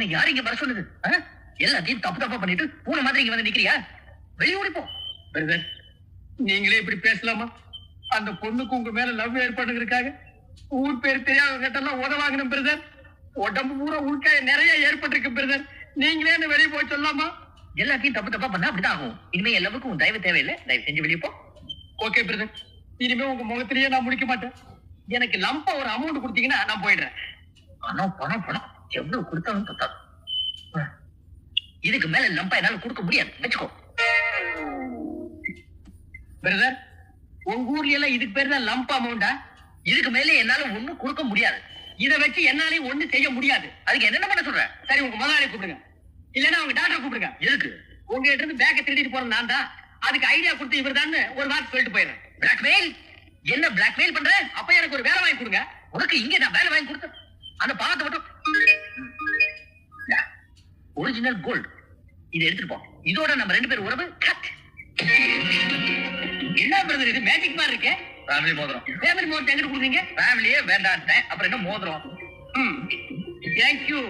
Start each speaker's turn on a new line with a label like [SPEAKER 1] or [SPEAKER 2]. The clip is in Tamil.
[SPEAKER 1] உன்னை யாரு இங்க வர சொல்லுது? எல்லாத்தையும் தப்பு தப்பா பண்ணிட்டு பூனை மாதிரி இங்க வந்து நிக்கிறியா? வெளியே ஓடிப்போ.
[SPEAKER 2] பிரதர், நீங்களே இப்படி பேசலாமா? அந்த பொண்ணுக்கு உங்க மேல லவ் ஏற்படுறதுக்காக ஊர் பேர் தெரியாத எல்லாம் உதவாங்கணும் பிரதர். உடம்பு பூரா உள்காய நிறைய ஏற்பட்டிருக்கு பிரதர். நீங்களே என்ன வெளியே போய் சொல்லலாமா?
[SPEAKER 1] எல்லாத்தையும் தப்பு தப்பா பண்ணா அப்படிதான் ஆகும். இனிமே எல்லாருக்கும் உன் தயவு தேவையில்லை. தயவு செஞ்சு வெளியே போ.
[SPEAKER 2] ஓகே பிரதர், இனிமே உங்க முகத்திலேயே நான் முடிக்க மாட்டேன். எனக்கு லம்பா ஒரு அமௌண்ட் கொடுத்தீங்கன்னா நான் போயிடுறேன்.
[SPEAKER 1] பணம் பணம் பணம் எவ்வளவு கொடுத்தாலும் பத்தாது. இதுக்கு மேல லம்பா என்னால கொடுக்க முடியாது, வச்சுக்கோ.
[SPEAKER 2] பிரதர், உங்க ஊர்ல எல்லாம் இதுக்கு பேர் தான் லம்ப் அமௌண்டா?
[SPEAKER 1] இதுக்கு மேல என்னால ஒண்ணும் கொடுக்க முடியாது.
[SPEAKER 2] இதை வச்சு என்னாலையும் ஒண்ணு செய்ய முடியாது.
[SPEAKER 1] அதுக்கு என்ன பண்ண சொல்ற?
[SPEAKER 2] சரி, உங்க முதலாளி கூப்பிடுங்க, இல்லன்னா உங்க டாக்டர் கூப்பிடுங்க.
[SPEAKER 1] எதுக்கு?
[SPEAKER 2] உங்ககிட்ட இருந்து பேக்கை திருடிட்டு போற நான் தான். அதுக்கு ஐடியா கொடுத்து இவர் தான் ஒரு வார்த்தை சொல்லிட்டு போயிடுறேன்.
[SPEAKER 1] பிளாக்மெயில்? என்ன பிளாக்மெயில் பண்ற?
[SPEAKER 2] அப்ப எனக்கு ஒரு வேலை வாங்கி கொடுங்க.
[SPEAKER 1] உனக்கு இங்க நான் வேலை வாங்கி கொடுத்தேன். அந்த பணத்தை மட்டும் ஒரிஜினல் கோல்டு இதை எடுத்துட்டு போ. இதோட நம்ம 2 பேர் உறவு கட்.
[SPEAKER 2] என்ன பிரதர் இது மேஜிக் மாதிரி இருக்கு?
[SPEAKER 1] ஃபேமிலி மோதிரம்.
[SPEAKER 2] ஃபேமிலி மோதிரம் எங்க கொடுக்குறீங்க?
[SPEAKER 1] ஃபேமிலியே வேண்டாம், அப்புறம் என்ன மோதிரம்?
[SPEAKER 2] தேங்க்யூ.